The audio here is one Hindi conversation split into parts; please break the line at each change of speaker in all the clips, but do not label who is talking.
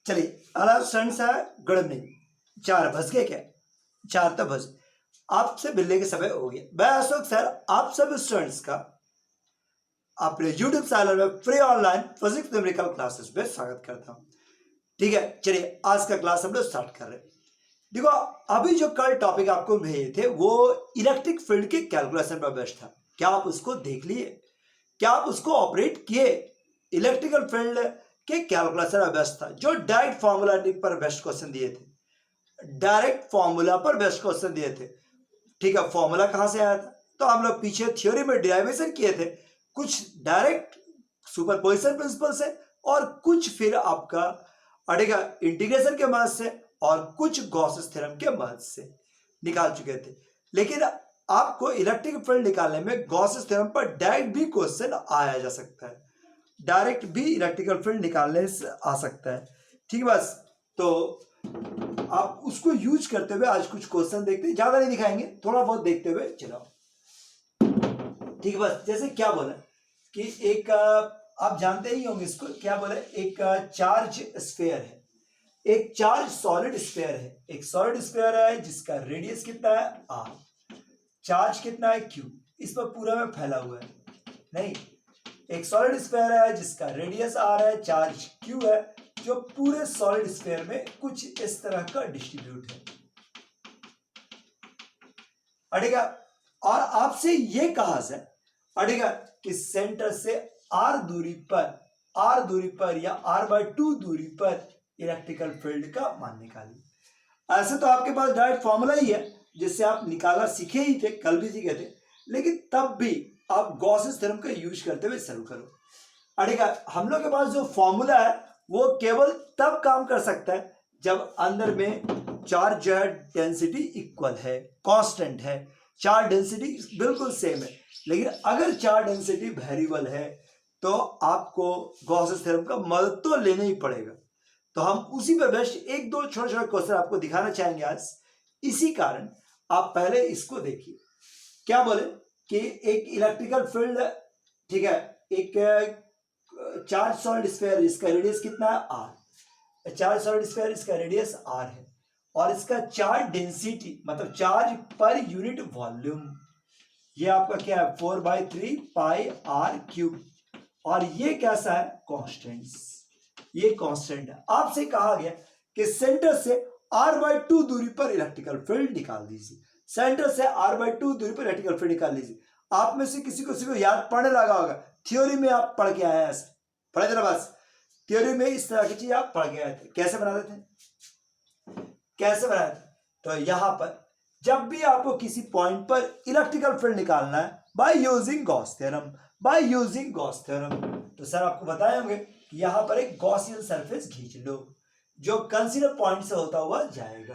चलिए अगला स्टूडेंट्स है गुड इवनिंग। 4 बज गए क्या? 4 तो बज आपसे मिलने के समय हो गया। मैं अशोक सर आप सब स्टूडेंट्स का अपने यूट्यूब चैनल में free online physics numerical classes में स्वागत करता हूँ। ठीक है, चलिए आज का क्लास हम लोग स्टार्ट कर रहे हैं। देखो अभी जो कल टॉपिक आपको भेजे थे वो इलेक्ट्रिक फील्ड के कैलकुलेशन पर बेस्ड था। क्या आप उसको देख लिए? क्या आप उसको ऑपरेट किए? इलेक्ट्रिकल फील्ड के कैलकुलेशन पर बेस्ड था। जो डायरेक्ट फॉर्मूला पर बेस्ट क्वेश्चन दिए थे, डायरेक्ट फॉर्मूला पर बेस्ट क्वेश्चन दिए थे। ठीक है, फॉर्मूला कहां से आया था? तो हम लोग पीछे थ्योरी में डिराइवेशन किए थे, कुछ डायरेक्ट सुपरपोजिशन प्रिंसिपल से और कुछ फिर आपका अड़ेगा इंटीग्रेशन के मदद से और कुछ गॉसेस थ्योरम के मदद से निकाल चुके थे। लेकिन आपको इलेक्ट्रिक फील्ड निकालने में गॉसेस थ्योरम पर डायरेक्ट भी क्वेश्चन आया जा सकता है, डायरेक्ट भी इलेक्ट्रिकल फील्ड निकालने से आ सकता है। ठीक है, बस तो आप उसको यूज करते हुए आज कुछ क्वेश्चन देखते हैं, ज्यादा नहीं दिखाएंगे, थोड़ा बहुत देखते हुए चलो। ठीक है, बस जैसे क्या बोला कि एक आप जानते ही होंगे इसको, क्या बोला, एक चार्ज स्फीयर है, एक चार्ज सॉलिड स्फीयर है, एक सॉलिड स्फीयर है जिसका रेडियस कितना है r, चार्ज कितना है q, इस पर पूरा में फैला हुआ है। नहीं, एक सॉलिड स्फीयर है जिसका रेडियस r है, चार्ज q है, जो पूरे सॉलिड स्फीयर में कुछ इस तरह का डिस्ट्रीब्यूट है। अड़ेगा और आपसे ये कहा जाए अड़ेगा कि सेंटर से r दूरी पर या r/2 दूरी पर इलेक्ट्रिकल फील्ड का मान निकालिए। ऐसे तो आपके पास डायरेक्ट फॉर्मूला ही है जिससे आप निकालना सीखे ही थे, कल भी सीखे थे, लेकिन तब भी आप गॉसेस थ्योरम का यूज करते हुए शुरू करो। अड़ेगा हम लोग के पास जो फॉर्मूला है वो केवल तब काम कर सकता है जब अंदर में चार्ज जो है डेंसिटी इक्वल है, कांस्टेंट है, चार्ज डेंसिटी बिल्कुल सेम है। लेकिन अगर चार्ज डेंसिटी वेरिएबल है तो आपको गॉसेस थ्योरम का मदद तो लेना ही पड़ेगा। तो हम उसी पर बेस्ट एक दो छोटे छोटे क्वेश्चन आपको दिखाना चाहेंगे आज। इसी कारण आप पहले इसको देखिए। क्या बोले कि एक इलेक्ट्रिकल फील्ड, ठीक है, एक चार्ज सॉलिड स्फीयर, इसका रेडियस कितना है r, चार्ज सॉलिड स्फीयर इसका रेडियस r है और इसका चार्ज डेंसिटी मतलब चार्ज पर यूनिट वॉल्यूम ये आपका क्या है 4/3 पाई r क्यूब, और ये कैसा है कांस्टेंट्स, ये कांस्टेंट है। आपसे कहा गया कि सेंटर से r/2 दूरी पर इलेक्ट्रिकल फील्ड निकाल दीजिए, सेंटर से r/2 दूरी पर इलेक्ट्रिकल फील्ड निकाल लीजिए। आप में से किसी को याद पढ़ने लगा होगा, थ्योरी में आप पढ़ के आए, ऐसे पढ़े थे ना, बस थ्योरी में इस तरह की चीज आप पढ़ के आए थे। कैसे बनाते थे, कैसे बनाते थे? तो यहां पर जब भी आपको किसी पॉइंट पर इलेक्ट्रिकल फील्ड निकालना है by using Gauss theorem, by using Gauss theorem, तो सर आपको बताए होंगे कि यहां पर एक गॉसियन सरफेस खींच लो जो कंसीडर पॉइंट से होता हुआ जाएगा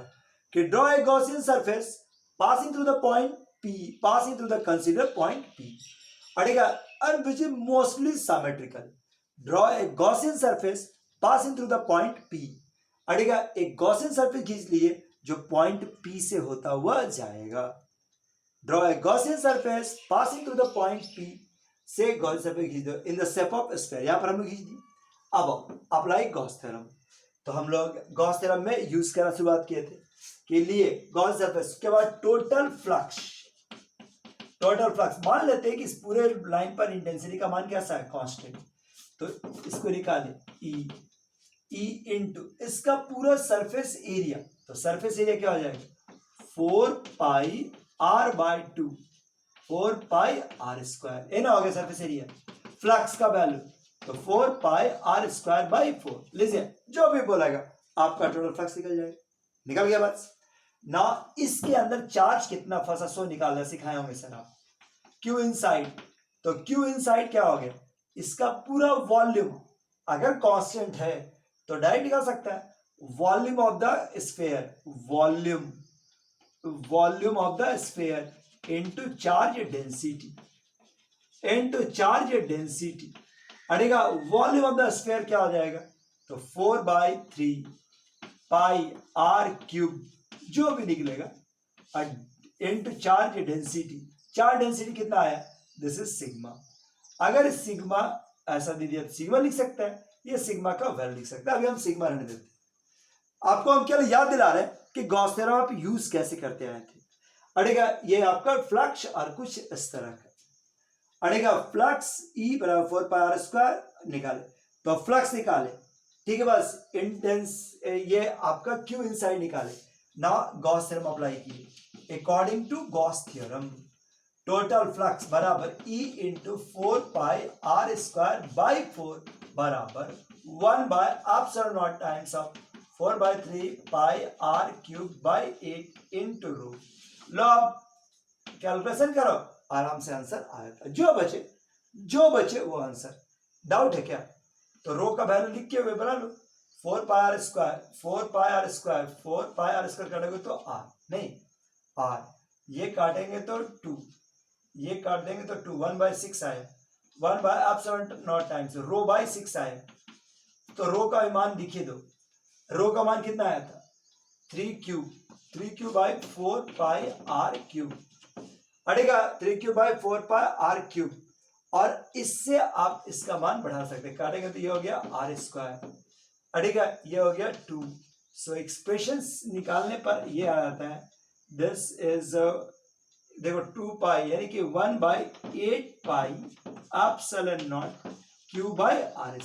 कि draw a Gaussian surface passing through the point P, passing through the consider point P, अड़ेगा and which is mostly symmetrical. Draw a Gaussian surface passing through the point P, अड़ेगा एक गॉसियन सरफेस खींच लिए जो पॉइंट P से होता हुआ जाएगा। Draw a Gaussian surface passing through the point P से गॉसियन सरफेस खींच दो in the shape of sphere, यहां पर हम लोग खींच दी। अब अप्लाई गॉस थ्योरम, तो हम लोग गॉस थ्योरम में यूज करना शुरुआत किए थे के लिए गॉस सरफेस के बाद टोटल फ्लक्स मान लेते हैं कि इस पूरे लाइन पर इंटेंसिटी का मान कैसा है कांस्टेंट, तो इसको निकाले E इंटू इसका पूरा सरफेस एरिया, तो सरफेस एरिया क्या हो जाएगा 4 पाई r/2, 4 पाई r स्क्वायर, ये ना हो गया सरफेस एरिया। फ्लक्स का वैल्यू तो 4 पाई r²/4, लीजिए जो भी बोलेगा आपका टोटल फ्लक्स निकल जाएगा, निकल गया बस ना। इसके अंदर चार्ज कितना फंसा सो निकालना सिखाए होंगे सर आप, Q इनसाइड, तो Q इनसाइड क्या हो गया इसका पूरा वॉल्यूम, अगर कांस्टेंट है तो डायरेक्ट निकाल सकता है volume of the sphere, volume of the sphere into charge density, अड़ेगा वॉल्यूम ऑफ द स्फीयर क्या हो जाएगा, तो 4/3 पाई r क्यूब जो भी निकलेगा इनटू चार्ज डेंसिटी कितना आया, दिस इज सिग्मा। अगर सिग्मा ऐसा दे दिया तो सिग्मा लिख सकता है, ये सिग्मा का वैल्यू लिख सकता है। अभी हम सिग्मा रहने देते हैं, आपको हम क्या याद दिला रहे हैं कि गॉस थ्योरम आप यूज कैसे करते आए थे। अड़ेगा ये आपका फ्लक्स और कुछ इस तरह का अड़ेगा फ्लक्स ई बराबर 4 पाई आर स्क्वायर निकाले, तो फ्लक्स निकाले, ठीक है, बस इंटेंस ये आपका क्यू इनसाइड निकाले ना, गॉस थ्योरम अप्लाई कीजिए। According to Gauss theorem total flux बराबर E into 4 pi r square by 4 बराबर 1 by epsilon not times of 4/3 pi r cube by 8 into rho. लो अब कैलकुलेशन करो, आराम से आंसर आएगा। जो बचे वो आंसर। डाउट है क्या? तो रो का वैल्यू लिख के हुए बना लो, 4 pi r square 4 pi r square 4 pi r square काटेंगे तो आर नहीं आर, ये काटेंगे तो 2, ये काट देंगे तो 2 1/6 आए, 1 by epsilon not times rho by 6 आए। तो रो का मान लिखिए दो, रो का मान कितना आया था 3 cube by 4 pi r cube अड़ेगा 3 cube by 4 pi r cube, और इससे आप इसका मान बढ़ा सकते हैं, काटेंगे तो ये हो गया आर स्क्वायर अड़ेगा ये हो गया 2। सो एक्सप्रेशंस निकालने पर ये आ जाता है दिस इज देखो 2 पाई यानी कि 1/8 pi epsilon not q by r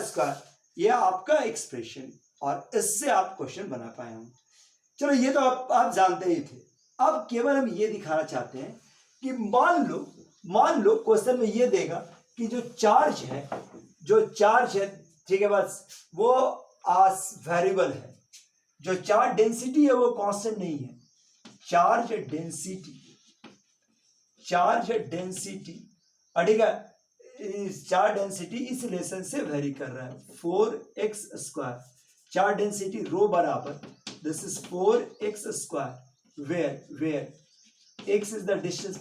square, ये आपका एक्सप्रेशन, और इससे आप क्वेश्चन बना पाए हम। चलो ये तो आप जानते ही थे। अब केवल हम ये दिखाना चाहते हैं कि मान लो क्वेश्चन में ये देगा कि जो चार्ज है ठीक है, बस वो वेरिएबल है, जो चार्ज डेंसिटी है वो कांस्टेंट नहीं है। चार्ज डेंसिटी अड़ेगा चार्ज डेंसिटी इस रिलेशन से वेरी कर रहा है 4x square, charge density rho बराबर this is 4x square where x is the distance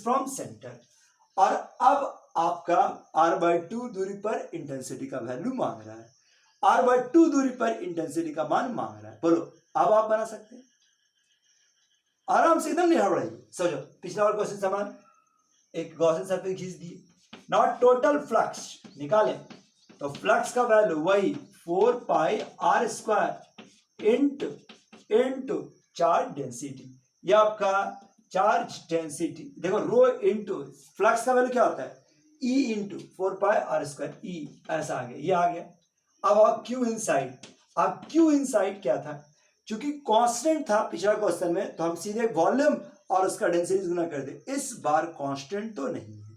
from centre, और अब आपका r/2 दूरी पर इंटेंसिटी का वैल्यू मांग रहा है, r/2 दूरी पर इंटेंसिटी का मान मांग रहा है। बोलो अब आप बना सकते हैं आराम से, एकदम नहीं हड़बड़ाइए। समझो पिछला वाला क्वेश्चन समान, एक गॉसियन सरफेस खींच दिए, नॉट टोटल फ्लक्स निकाले, तो फ्लक्स का वैल्यू वही 4 pi r square into charge density, ये आपका चार्ज डेंसिटी देखो रो इंटू फ्लक्स का वैल्यू क्या होता है E into 4 pi r square, E ऐसा आ गया, ये आ गया। अब आप क्यू इनसाइड क्या था, चूंकि कांस्टेंट था पिछला क्वेश्चन में, तो हम सीधे वॉल्यूम और उसका डेंसिटी गुना कर दे, इस बार कांस्टेंट तो नहीं है,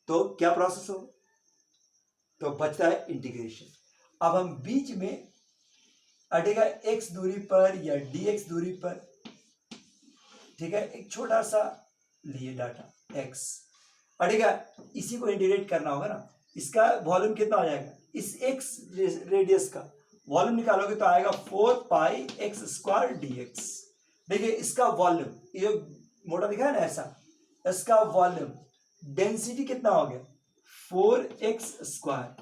तो क्या प्रोसेस हो, तो बचता है इंटीग्रेशन। अब हम बीच में अटेगा x दूरी पर या dx दूरी पर, ठीक है, एक छोटा सा लिए डाटा x अटेगा, इसी को इंटीग्रेट करना होगा ना, इसका वॉल्यूम कितना हो जाएगा, इस x रेडियस का वॉल्यूम निकालोगे तो आएगा 4 पाई x स्क्वायर dx। देखिए इसका वॉल्यूम, ये मोटा दिखा है ना ऐसा, इसका वॉल्यूम डेंसिटी कितना हो गया 4x स्क्वायर,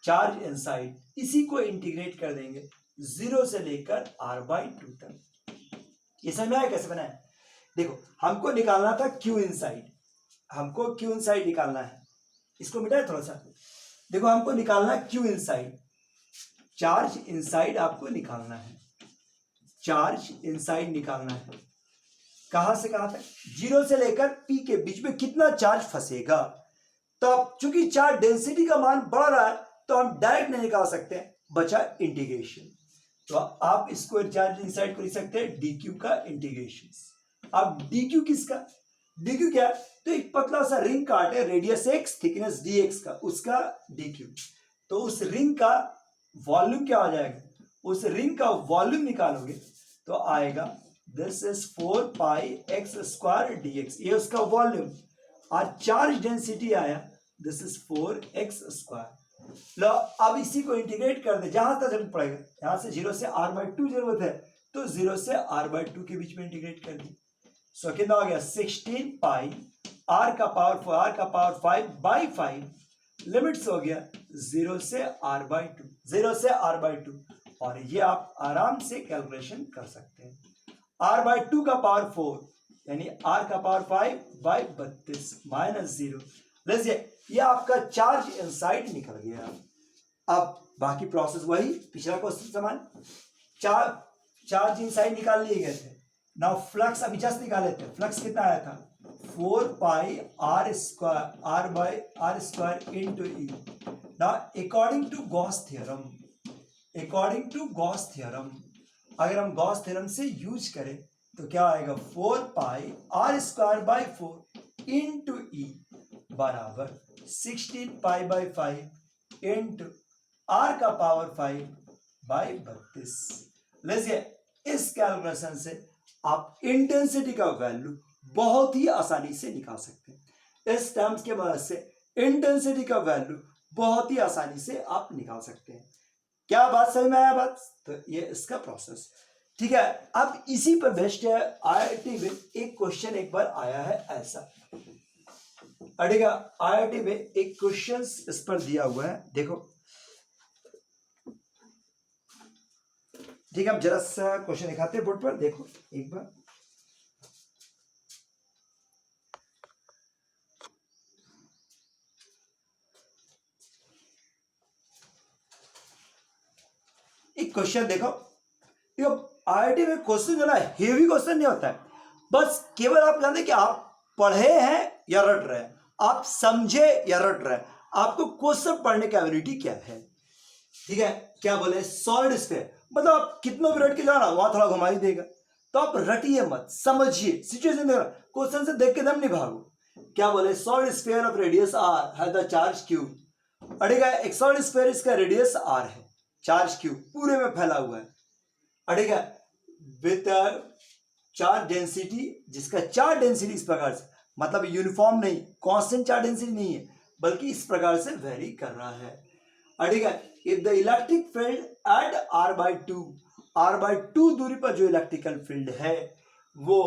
चार्ज इनसाइड, इसी को इंटीग्रेट कर देंगे 0 से लेकर r/2 तक। ये समझ में आया कैसे बनाया? देखो हमको निकालना था क्यू इनसाइड निकालना है, इसको मिटाए थोड़ा सा। देखो हमको निकालना है क्यू इनसाइड, चार्ज इनसाइड आपको निकालना है, कहां से कहां तक, 0 से लेकर p के बीच में कितना चार्ज फंसेगा। तो अब चूंकि चार्ज डेंसिटी का मान बढ़ रहा है तो हम डायरेक्ट नहीं निकाल सकते, बचा इंटीग्रेशन, तो आप इसको चार्ज इनसाइड को लिख सकते हैं dq का इंटीग्रेशन। अब dq किसका, dq क्या, तो एक पतला सा रिंग काट है, रेडियस x थिकनेस dx का, उसका dq, तो उस रिंग का वॉल्यूम क्या हो जाएगा, उस रिंग का वॉल्यूम निकालोगे तो आएगा this is 4 pi x square dx, ये उसका वॉल्यूम, और चार्ज डेंसिटी आया दिस इज 4x स्क्वायर। लो अब इसी को इंटीग्रेट कर दे, जहां तक जरूरत पड़ेगा, यहां से 0 से r/2 जरूरत है, तो 0 से r/2 के बीच में इंटीग्रेट कर दी। सो कितना हो गया 16 पाई r का पावर 5 बाई 5, लिमिट्स हो गया 0 से r/2, और ये आप आराम से कैलकुलेशन कर सकते हैं। r/2 का पावर 4 यानी r का पावर 5 बाई 32 माइनस 0, ये आपका चार्ज इनसाइड निकल गया। अब बाकी प्रोसेस वही पिछला क्वेश्चन समान, चार्ज इनसाइड निकाल लिए गए थे। नाउ फ्लक्स अभी जस्ट निकाले थे, फ्लक्स कितना आया था 4 pi r square r by r square into E. Now according to Gauss theorem, according to Gauss theorem, अगर हम गॉस थ्योरम से यूज करें तो क्या आएगा 4 pi r square by 4 into ई बराबर 16 पाई बाई 5 इनटू आर का पावर 5 बाई 32। लीजिए इस कैलकुलेशन से आप इंटेंसिटी का वैल्यू बहुत ही आसानी से निकाल सकते हैं। इस टर्म्स के मदद से इंटेंसिटी का वैल्यू बहुत ही आसानी से आप निकाल सकते हैं। क्या बात समझ में आया बात? तो ये इसका प्रोसेस ठीक है। अब इसी पर बेस्ड है आईआईटी में एक क्वेश्चन एक बार आया है ऐसा, अड़ेगा आईआईटी में एक क्वेश्चन इस पर दिया हुआ है, देखो ठीक है। अब जरा सा क्वेश्चन दिखाते हैं बोर्ड पर, देखो एक बार। एक क्वेश्चन देखो, आईआईटी में क्वेश्चन जो ना हेवी क्वेश्चन नहीं होता है, बस केवल आप जानते कि आप पढ़े हैं या रट रहे हैं, आप समझे या रट रहे हैं, आपको क्वेश्चन पढ़ने की एबिलिटी क्या है। ठीक है, क्या बोले सॉलिड स्फीयर, मतलब आप कितना भी रट के जाना वहां थोड़ा घुमा ही देगा, तो आप रटिए मत, समझिए सिचुएशन देखो, क्वेश्चन से देख के दम नहीं भागो। क्या बोले solid sphere of radius r has the charge q, अड़ेगा एक सॉलिड स्फीयर इसका रेडियस आर है, चार्ज क्यू पूरे में फैला हुआ है, अड़ेगा विद चार्ज डेंसिटी, जिसका चार्ज डेंसिटी इस प्रकार से, मतलब यूनिफॉर्म नहीं, कांस्टेंट चार्ज डेंसिटी नहीं है, बल्कि इस प्रकार से वेरी कर रहा है। अड़ेगा if the electric field at r by 2 दूरी पर जो इलेक्ट्रिकल फील्ड है वो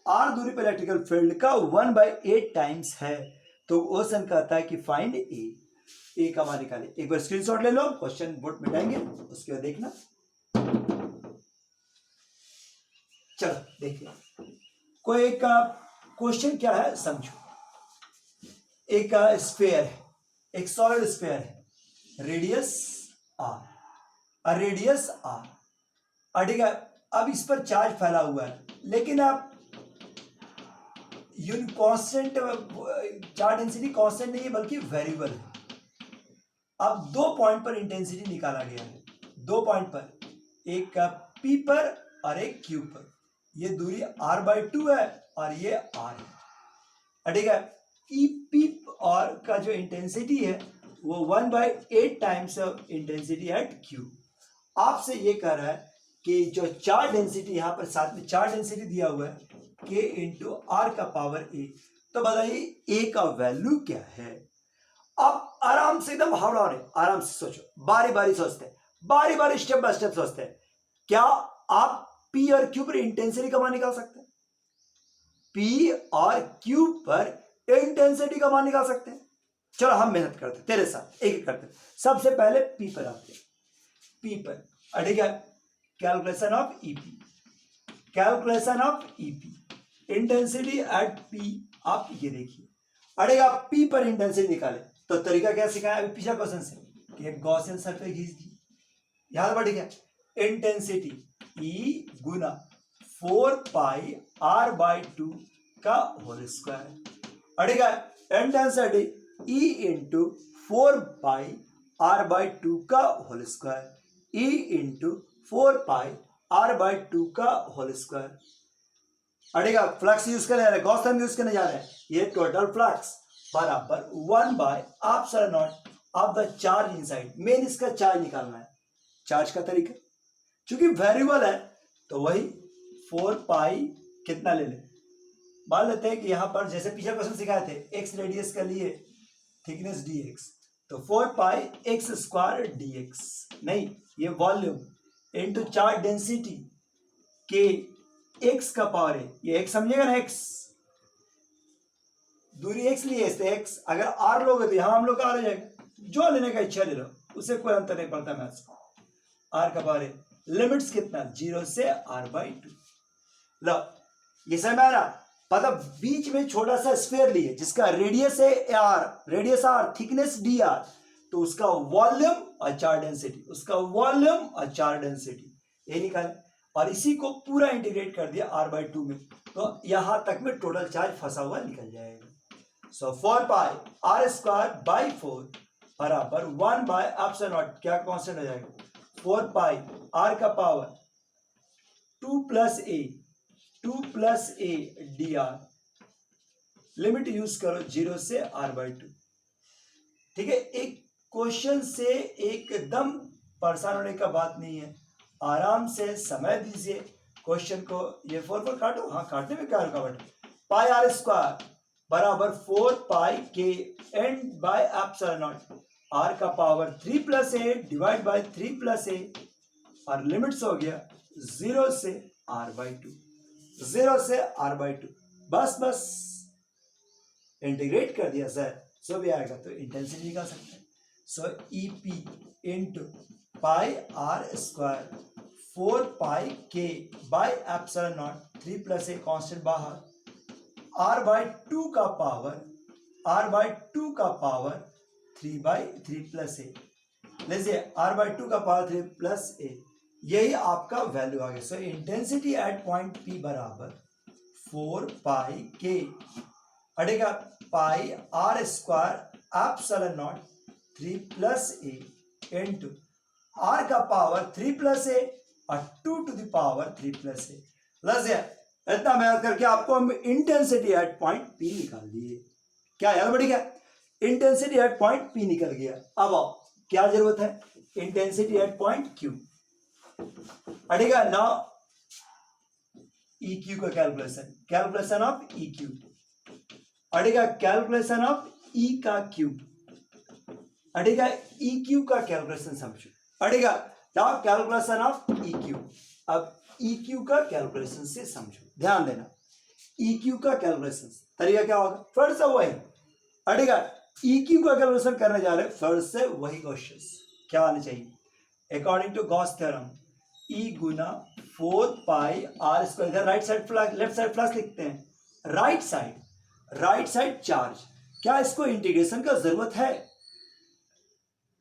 r दूरी पर इलेक्ट्रिकल फील्ड का 1/8 टाइम्स है, तो क्वेश्चन कहता है कि फाइंड ए का मान निकाले। एक बार स्क्रीनशॉट ले लो, क्वेश्चन बोर्ड मिटाएंगे उसके बाद देखना। चलो देखिए कोई एक क्वेश्चन क्या है समझो। एक स्फीयर है, एक सॉलिड स्फीयर है, रेडियस आर, रेडियस आर, ठीक है। अब इस पर चार्ज फैला हुआ है, लेकिन आप कांस्टेंट चार्ज डेंसिटी कांस्टेंट नहीं है बल्कि वेरिएबल है। अब 2 पॉइंट पर इंटेंसिटी निकाला गया है, 2 पॉइंट पर, एक P पर और एक Q पर, ये दूरी r/2 है और ये r है, ठीक है। P और का जो इंटेंसिटी है वो 1/8 times of intensity at Q। आपसे ये कह रहा है कि जो चार्ज डेंसिटी यहाँ पर साथ में चार्ज डेंसिटी दिया हुआ है K इंटू आर का पावर A, तो बताइए A का वैल्यू क्या है। आप आराम से एकदम हावड़ा रहे, आराम से सोचो, बारी बारी सोचते हैं, बारी बारी स्टेप बाय स्टेप सोचते हैं। क्या आप P और Q पर इंटेंसिटी का मान निकाल सकते हैं? P और Q पर इंटेंसिटी का मान निकाल सकते हैं। चलो हम मेहनत करते हैं तेरे साथ, एक एक करते हैं। सबसे पहले P पर आते हैं, P पर, ठीक है, calculation of EP, calculation of EP, intensity at P। आप ये देखिए, अड़ेगा P पर इंटेंसिटी निकाले तो तरीका क्या सिखाया अभी पिछला क्वेश्चन से कि एक गॉसियन सर्कल खींच दी, याद बढ़ गया, इंटेंसिटी E गुना 4 पाई r/2 का होल स्क्वायर, अड़ेगा intensity E into 4 pi r/2 का whole square, E into 4 pi r/2 का होल स्क्वायर, अड़ेगा फ्लक्स यूज करने जा रहे हैं, गॉस थ्योरम यूज करने जा रहे हैं, ये टोटल फ्लक्स बराबर 1/(r0) of the charge inside. Main इसका चार्ज निकालना है, चार्ज का तरीका चूंकि वेरिएबल है तो वही 4 पाई कितना ले ले, मान लेते हैं कि यहां पर जैसे पिछले क्वेश्चन सिखाए थे x रेडियस का लिए थिकनेस dx, तो 4 पाई x स्क्वायर dx, नहीं ये वॉल्यूम इनटू चार्ज डेंसिटी के x का पावर है, ये x समझेगा ना, x दूरी x लिए इससे x, अगर r लोगे तो यहां हम लोग का आ जाएगा, जो लेने का इच्छा ले लो, उसे कोई अंतर नहीं पड़ता मैथ्स को। r का पावर है, लिमिट्स कितना 0 से r/2। लो ये समझ आ रहा, मतलब बीच में छोटा सा स्फीयर लिए जिसका रेडियस है r, radius r, thickness dr, तो उसका वॉल्यूम और चार्ज डेंसिटी, उसका वॉल्यूम और चार्ज डेंसिटी ये निकाले और इसी को पूरा इंटीग्रेट कर दिया r/2 में, तो यहां तक में टोटल चार्ज फंसा हुआ निकल जाएगा। सो 4 पाई r²/4 बराबर 1/ε0, क्या कांस्टेंट हो जाएगा 4 पाई r का power 2 + a dr, limit use करो 0 से r/2। ठीक है, एक क्वेश्चन से एकदम परेशान होने का बात नहीं है, आराम से समय दीजिए क्वेश्चन को। ये 4 काटो, हाँ काटने में क्या रुकावट, पाई r² बराबर 4 पाई k n/ε0, r का power 3 + a divide by 3 + a, और लिमिट्स हो गया 0 से r/2, 0 से r/2, बस इंटीग्रेट कर दिया सर, सो भी आएगा तो इंटेंसिटी निकाल सकते हैं। सो EP into pi r² 4 pi k/ε0, 3 + a constant बाहर, r/2 का पावर 3/3 + a, लीजिए r/2 का पावर 3 + a, यही आपका वैल्यू आ गया। So intensity at point P बराबर 4 पाई k अड़ेगा pi r² ε0 3 + a into r का पावर 3 + a और 2 to the power 3 + a, लीजिए इतना मेहनत करके आपको हम इंटेंसिटी एट पॉइंट P निकाल दिए। क्या याद बढ़ गया, इंटेंसिटी एट पॉइंट P निकल गया। अब आओ क्या जरूरत है, इंटेंसिटी एट पॉइंट Q अड़ेगा ना, EQ का कैलकुलेशन ऑफ EQ अड़ेगा, कैलकुलेशन ऑफ E का Q अड़ेगा, EQ का कैलकुलेशन समझो अड़ेगा, नाउ कैलकुलेशन ऑफ EQ। अब EQ का कैलकुलेशन से समझो, ध्यान देना, EQ का कैलकुलेशन तरीका क्या होगा, फिर से वही अड़ेगा, EQ का कैलकुलेशन करने जा रहे हैं, फिर से वही क्वेश्चन क्या आना चाहिए, according to Gauss theorem E गुना 4 पाई r², इधर right side plus left side plus लिखते हैं, राइट साइड चार्ज, क्या इसको इंटीग्रेशन का जरूरत है,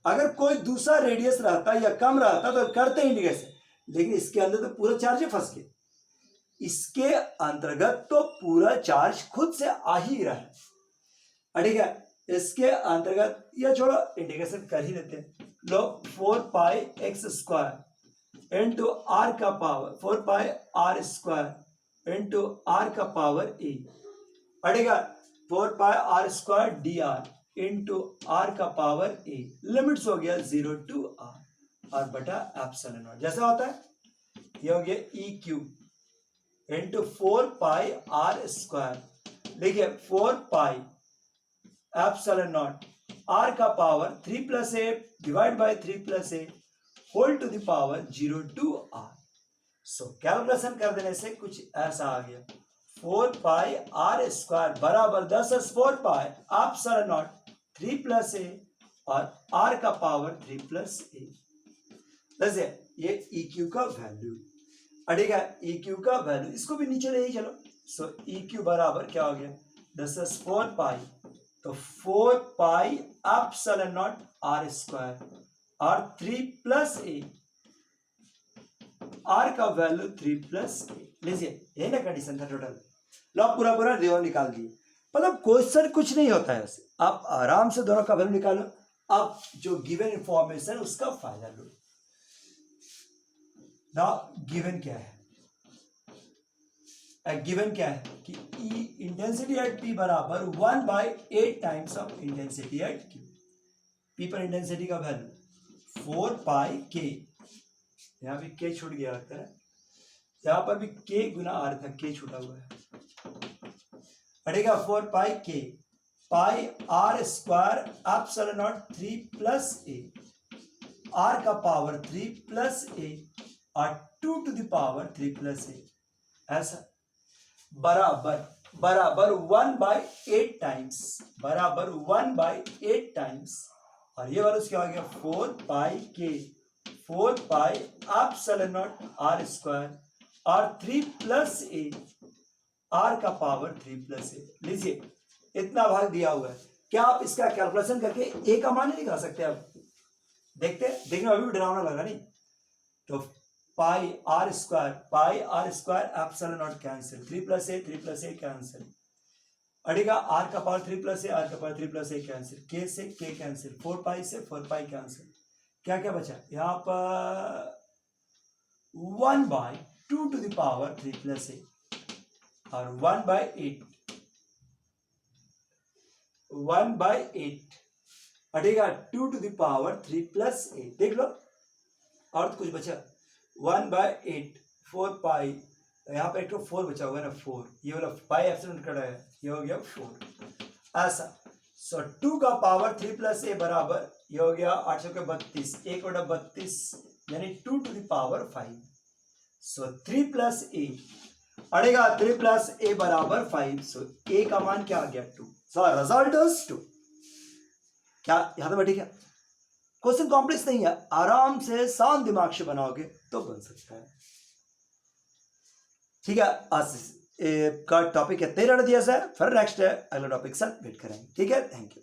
अगर कोई दूसरा रेडियस रहता या कम रहता तो करते इंटीग्रेशन, लेकिन इसके अंदर तो पूरा चार्ज फंस गया, इसके अंतर्गत तो पूरा चार्ज खुद से आ ही रहा है, ठीक है, इसके अंतर्गत यह छोड़ो इंटीग्रेशन कर ही लेते हैं, लो 4 पाई x² इंटू r का power 4 pi r² into r का power a अड़ेगा 4 pi r² dr into r का पावर a, लिमिट्स हो गया 0 to r और बटा ε0, जैसा होता है ये हो गया EQ इंटू 4 पाई r², देखिए 4 पाई ε0 r का power 3 + a divide by 3 + a whole to the power 0 to r। So calculation कर देने से कुछ ऐसा आ गया, 4 पाई r² बराबर 10 4 पाई ε0 3 + a और r का पावर 3 + a, वैसे ये EQ का वैल्यू अड़ेगा, EQ का वैल्यू इसको भी नीचे ले ही चलो। सो EQ बराबर क्या हो गया 10 4 पाई, तो 4 पाई ε0 r² और 3 + a, r का वैल्यू 3 + a, लीजिए यही ना कंडीशन था टोटल, लो पूरा रिजल्ट निकाल दिए, मतलब क्वेश्चन कुछ नहीं होता है ऐसे, आप आराम से दोनों का वैल्यू निकालो, अब जो गिवन इंफॉर्मेशन उसका फायदा लो। ना गिवन क्या है, गिवन क्या है कि इंटेंसिटी एट P बराबर 1/8 times of intensity at Q, P पर इंटेंसिटी का वैल्यू 4 पाई k, यहाँ भी k छूट गया लगता है, यहाँ पर भी k गुना r था, k छूटा हुआ है अड़ेगा 4 pi k pi r² ε0 3 + a, r का पावर 3 + a और 2 to the power 3 + a, ऐसा बराबर 1/8 टाइम्स, बराबर 1/8 टाइम्स, और ये वाला क्या हो गया 4 पाई k 4 पाई ε0 r² और 3 + a, r का पावर 3 + a, लीजिए इतना भाग दिया हुआ है, क्या आप इसका कैलकुलेशन करके ए का मान नहीं निकाल सकते? आप देखते देखने अभी भी डरावना लगा नहीं? तो pi r square epsilon naught cancel, 3 + a cancel, अड़ेगा आर का पावर 3 + a कैंसिल, के से के कैंसिल, 4 पाई से 4 पाई कैंसिल, क्या क्या बचा यहाँ पर 1/2 3 + a और 1/8 अड़ेगा 2 3 + a, देख लो। और तो कुछ बचा 1/8 4 पाई, यहाँ पे एक तो 4 बचा होगा ना, 4 ये वाला पाई एप्सिलॉन कट है, ये हो गया 4 ऐसा। सो 2 का पावर 3 + a बराबर ये हो गया 8 के 32, 1/32 यानी 2 to the power 5। So 3 + a अड़ेगा 3 + a बराबर 5। सो a का मान क्या आ गया 2। So result is 2। क्या यहां तक बैठे? क्या क्वेश्चन कॉम्प्लेक्स नहीं है, आराम से शांत दिमाग से बनाओगे तो बन सकता है। ठीक है, आज का टॉपिक इतना ही रहने दिया सर, फिर नेक्स्ट है अगला टॉपिक सर वेट करेंगे। ठीक है, थैंक यू।